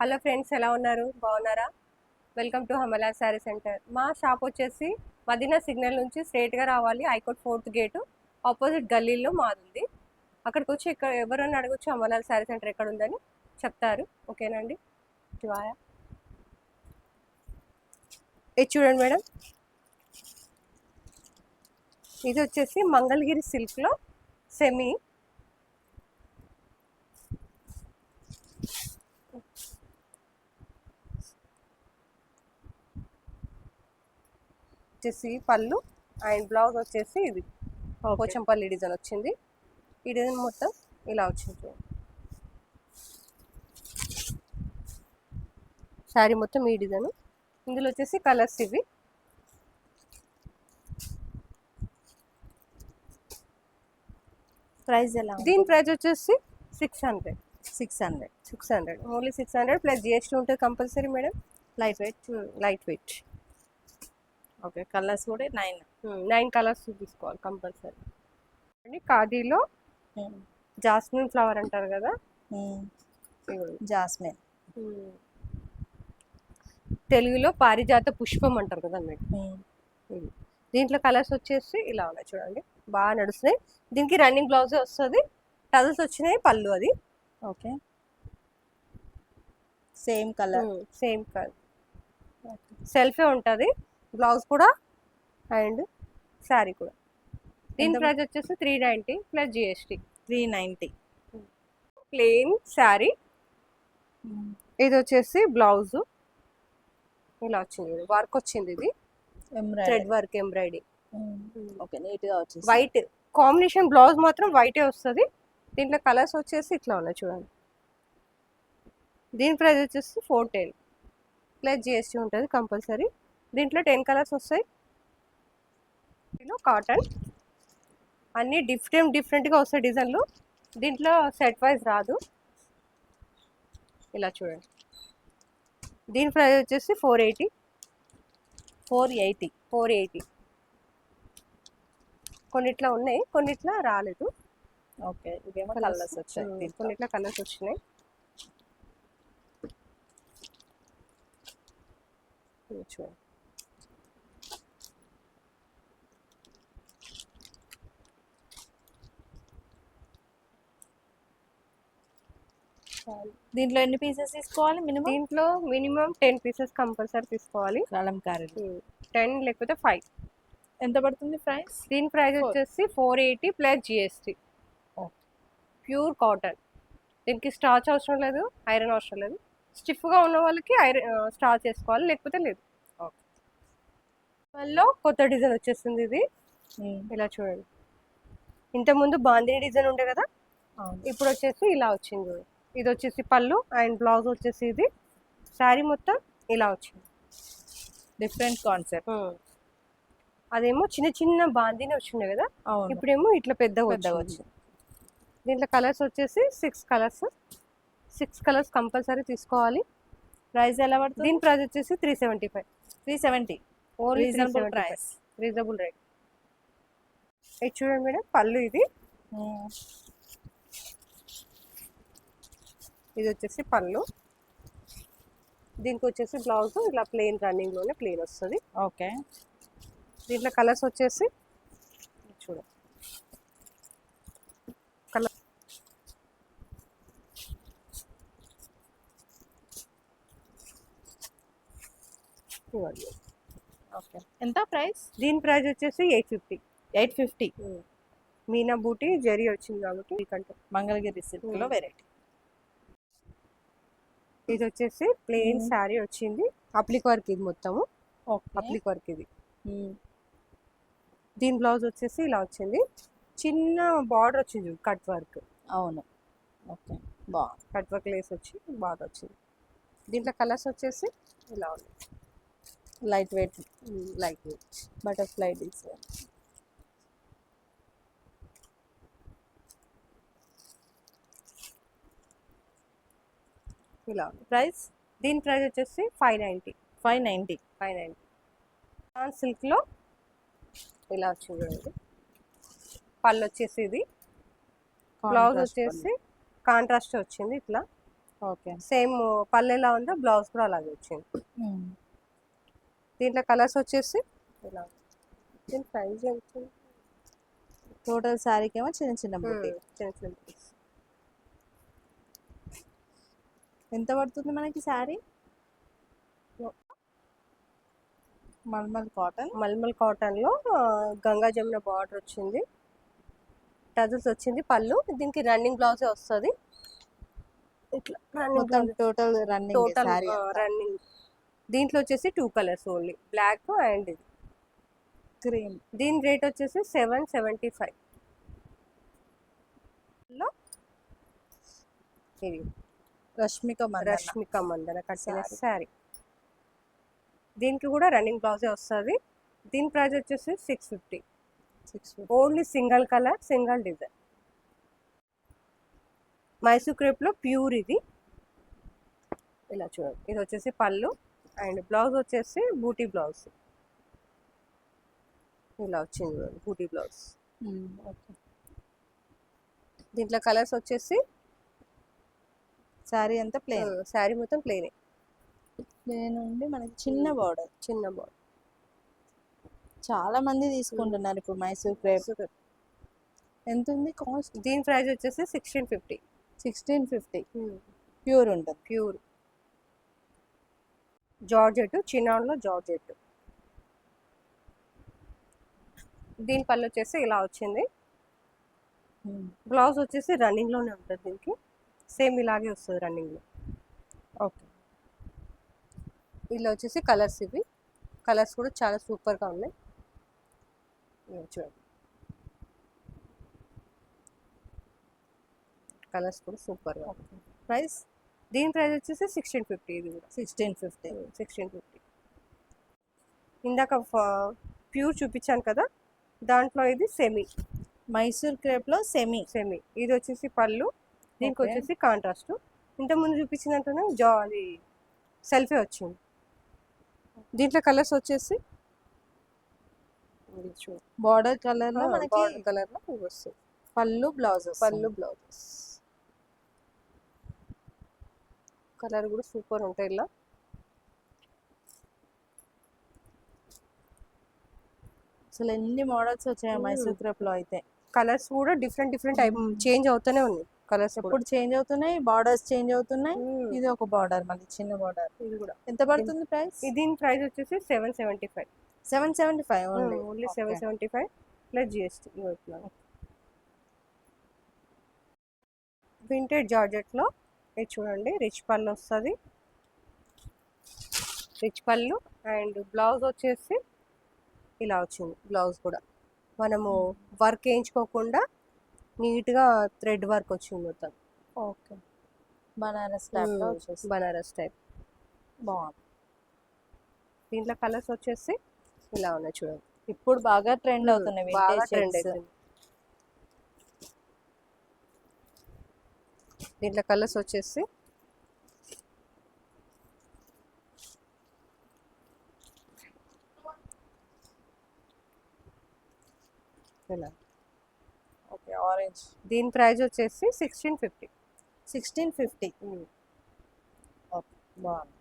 Hello friends, ఎలా ఉన్నారు? బాగున్నారా? Welcome to Hamala sari centre. మా షాప్ వచ్చేసి మదీనా సిగ్నల్ నుంచి స్ట్రైట్గా రావాలి. హైకోర్ట్ 4th గేటు ఆపోజిట్ గల్లీలో మాది. అక్కడికి వచ్చి ఇక్కడ ఎవరైనా అడగొచ్చు హమలా శారీ సెంటర్ ఎక్కడ ఉందని చెప్తారు. ఓకేనండి. ఇది చూడండి మేడం, ఇది వచ్చేసి మంగళగిరి సిల్క్లో సెమీ. వచ్చేసి పళ్ళు అండ్ బ్లౌజ్ వచ్చేసి ఇది పోచంపల్లి డిజైన్ వచ్చింది. ఈ డిజైన్ మొత్తం ఇలా వచ్చింది. శారీ మొత్తం ఈ డిజైన్. ఇందులో వచ్చేసి కలర్స్ ఇవి. ప్రైస్ ఎలా? దీని ప్రైస్ వచ్చేసి 600. 600 ఓన్లీ 600 ప్లస్ జిఎస్టీ ఉంటుంది compulsory madam. Light weight. Okay, colours కూడా 9 కలర్స్ తీసుకోవాలి కంపల్సరీ. అండి ఖాదీలో జాస్మిన్ ఫ్లవర్ అంటారు కదా, జాస్మిన్. తెలుగులో పారిజాత పుష్పం అంటారు కదా మేడం. దీంట్లో కలర్స్ వచ్చేసి ఇలా ఉన్నాయి చూడండి, బాగా నడుస్తున్నాయి. దీనికి రన్నింగ్ బ్లౌజ్ వస్తుంది, టజల్స్ వచ్చినాయి, పళ్ళు అది. ఓకే, సేమ్ కలర్ సెల్ఫే ఉంటుంది బ్లౌజ్ కూడా అండ్ శారీ కూడా. దీని ప్రైస్ వచ్చేసి 390 ప్లస్ జిఎస్టీ. 390 ప్లెయిన్ శారీ. ఇది వచ్చేసి బ్లౌజ్ ఇలా వచ్చింది, వర్క్ వచ్చింది. ఇది thread work embroidery. Okay, neat గా వచ్చింది. వైట్ కాంబినేషన్ బ్లౌజ్ మాత్రం వైటే వస్తుంది. దీంట్లో కలర్స్ వచ్చేసి ఇట్లా ఉన్నాయి చూడండి. దీని ప్రైస్ వచ్చేసి 410 ప్లస్ జిఎస్టీ ఉంటుంది కంపల్సరీ. దీంట్లో 10 కలర్స్ వస్తాయి. కాటన్ అన్నీ డిఫరెంట్గా వస్తాయి డిజైన్లు. దీంట్లో సెట్ వైజ్ రాదు. ఇలా చూడండి. దీని ప్రైస్ వచ్చేసి 480. కొన్నిట్లా ఉన్నాయి, కొన్నిట్లా రాలేదు. ఓకే, ఇదేమో కలర్స్ వచ్చాయి. కొన్నిట్లా కలర్స్ వచ్చినాయి. చూడండి. దీంట్లో ఎన్ని పీసెస్ తీసుకోవాలి మినిమం? దీంట్లో మినిమం 10 పీసెస్ కంపల్సరీ తీసుకోవాలి. కలంకారీ 10 లేకపోతే 5. ఎంత పడుతుంది ప్రైస్? దీని ప్రైస్ వచ్చేసి 480 ప్లస్ జిఎస్టీ. Pure cotton. దీనికి స్టార్చ్ అవసరం లేదు, ఐరన్ అవసరం లేదు. స్టిఫ్గా ఉన్న వాళ్ళకి స్టార్చ్ చేసుకోవాలి, లేకపోతే లేదు. మళ్ళీ కొత్త డిజైన్ వచ్చేస్తుంది. ఇది ఇలా చూడండి. ఇంతకుముందు బాందిని డిజైన్ ఉండే కదా, ఇప్పుడు వచ్చేసి ఇలా వచ్చింది. ఇది వచ్చేసి పళ్ళు అండ్ బ్లౌజ్ వచ్చేసి ఇది. శారీ మొత్తం ఇలా వచ్చింది. Different concept. అదేమో చిన్న చిన్న బాందిని వచ్చిండే కదా, ఇప్పుడేమో ఇట్లా పెద్దగా వచ్చింది. దీంట్లో కలర్స్ వచ్చేసి 6 కలర్స్ కంపల్సరీ తీసుకోవాలి. ప్రైస్ ఎలా పడుతుంది? దీని ప్రైస్ వచ్చేసి 370. Reasonable price, reasonable rate. ఇది చూడండి మేడం, పళ్ళు ఇది. ఇది వచ్చేసి పళ్ళు. దీనికి వచ్చేసి బ్లౌజ్ ఇలా ప్లెయిన్ రన్నింగ్లోనే ప్లెయిన్ వస్తుంది. ఓకే, దీంట్లో కలర్స్ వచ్చేసి చూడండి. కలర్ ఓకే, ఎంత ప్రైస్? దీని ప్రైస్ వచ్చేసి 850. మీనా బూటీ జరీ వచ్చింది కాబట్టి మీకంటే మంగళగిరి సిల్క్ లో వెరైటీ. ఇది వచ్చేసి ప్లెయిన్ శారీ వచ్చింది, అప్లిక్ వర్క్. ఇది మొత్తము అప్లిక్ వర్క్ ఇది. దీని బ్లౌజ్ వచ్చేసి ఇలా వచ్చింది, చిన్న బార్డర్ వచ్చింది కట్ వర్క్. అవును, ఓకే, బాగుంది. కట్ వర్క్ లేస్ వచ్చి బాగా వచ్చింది. దీంట్లో కలర్స్ వచ్చేసి ఇలా ఉన్నాయి. Light weight butterfly design. ఇలా ఉంది ప్రైస్. దీని ప్రైస్ వచ్చేసి 590. సిల్క్లో ఇలా వచ్చింది చూడండి. పళ్ళు వచ్చేసి ఇది. బ్లౌజ్ వచ్చేసి కాంట్రాస్ట్ వచ్చింది ఇట్లా. ఓకే. సేమ్ పళ్ళు ఎలా ఉందో బ్లౌజ్ కూడా అలాగే వచ్చింది. దీంట్లో కలర్స్ వచ్చేసి ఇలా ఉంది. దీని ప్రైస్ ఎంత? టోటల్ శారీకి ఏమో చిన్న చిన్న బుట్టి. చిన్న చిన్న pieces. ఎంత పడుతుంది మనకి శారీ? మల్మల్ కాటన్. మల్మల్ కాటన్లో గంగా జమున బార్డర్ వచ్చింది, టజల్స్ వచ్చింది పళ్ళు. దీనికి రన్నింగ్ బ్లౌజే వస్తుంది. ఇట్లా మొత్తం total running total sari. Running. దీంట్లో వచ్చేసి 2 కలర్స్ ఓన్లీ, బ్లాక్ అండ్ ఇది. క్రీమ్. దీని రేట్ వచ్చేసి 775. ఇది రష్మిక మందన. రష్మిక మందన కట్టిన శారీ. దీనికి కూడా రన్నింగ్ బ్లౌజే వస్తుంది. దీని ప్రైస్ వచ్చేసి 650. 650. Only single colour, single design. Mysore క్రేప్లో ప్యూర్ ఇది. ఇలా చూడండి, ఇది వచ్చేసి పళ్ళు అండ్ బ్లౌజ్ వచ్చేసి బూటీ బ్లౌజ్. ఇలా వచ్చింది చూడండి, బూటీ బ్లౌజ్. ఓకే. దీంట్లో కలర్స్ వచ్చేసి శారీ అంతా ప్లేన్. శారీ మొత్తం ప్లేనే. ప్లేన్ ఉండి మనకి చిన్న బార్డర్. చిన్న బార్డర్. చాలా మంది తీసుకుంటున్నారు ఇప్పుడు మైసూర్ క్రేప్. ఎంత ఉంది కాస్ట్? దీని ప్రైస్ వచ్చేసి 1650. 1650. ప్యూర్ ఉంటుంది. ప్యూర్ జార్జెట్, చినాన్లో జార్జెట్. దీని పళ్ళు వచ్చేసి ఇలా వచ్చింది. బ్లౌజ్ వచ్చేసి రన్నింగ్లోనే ఉంటుంది. దీనికి సేమ్ ఇలాగే వస్తుంది రన్నింగ్లో. ఓకే. ఇలా వచ్చేసి కలర్స్, ఇవి కలర్స్ కూడా చాలా సూపర్గా ఉన్నాయి. చూడండి, కలర్స్ కూడా సూపర్గా. ప్రైస్? దీని ప్రైస్ వచ్చేసి 1650. ఇది కూడా 1650. 1650. ఇందాక ప్యూర్ చూపించాను కదా, దాంట్లో ఇది సెమీ. మైసూర్ క్రేప్లో సెమీ. ఇది వచ్చేసి పళ్ళు, దీనికి వచ్చేసి కాంట్రాస్ట్. ఇంతకుముందు చూపించినట్టునే అది సెల్ఫీ వచ్చింది. దీంట్లో కలర్స్ వచ్చేసి బార్డర్ కలర్లో మనకి కలర్లో వస్తుంది. పళ్ళు బ్లౌజ్. బ్లౌజెస్ కలర్ కూడా సూపర్ ఉంటాయి. ఇలా అసలు ఎన్ని మోడల్స్ వచ్చాయి మైసూర్ క్రేప్ లో అయితే. కలర్స్ కూడా డిఫరెంట్ టైప్ చేంజ్ అవుతూనే ఉన్నాయి. కలర్స్ ఎప్పుడు చేంజ్ అవుతున్నాయి, బార్డర్స్ చేంజ్ అవుతున్నాయి. ఇది ఒక బార్డర్, మళ్ళీ చిన్న బార్డర్. ఇది కూడా ఎంత పడుతుంది ప్రైస్? దీని ప్రైస్ వచ్చేసి 775. 775 ఓన్లీ 775 ప్లస్ GST. వింటేజ్ జార్జెట్లో ఇది చూడండి, రిచ్ పళ్ళు వస్తుంది. రిచ్ పళ్ళు అండ్ బ్లౌజ్ వచ్చేసి ఇలా వచ్చింది. బ్లౌజ్ కూడా మనము వర్క్ వేయించుకోకుండా నీట్గా థ్రెడ్ వర్క్ వచ్చింది మొత్తం. ఓకే. బనారస్ టైప్ లో వచ్చేసి. బనారస్ టైప్ బాగుంది. దీంట్లో కలర్స్ వచ్చేసి ఇలా ఉన్నాయి చూడండి. ఇప్పుడు బాగా ట్రెండ్ అవుతున్నాయి. బాగా ట్రెండ్ అవుతుంది. దీంట్లో కలర్స్ వచ్చేసి ఇలా. ఓకే. ఆరెంజ్. దీని ప్రైస్ వచ్చేసి 1650. 1650. ఓకే, బాగుంది.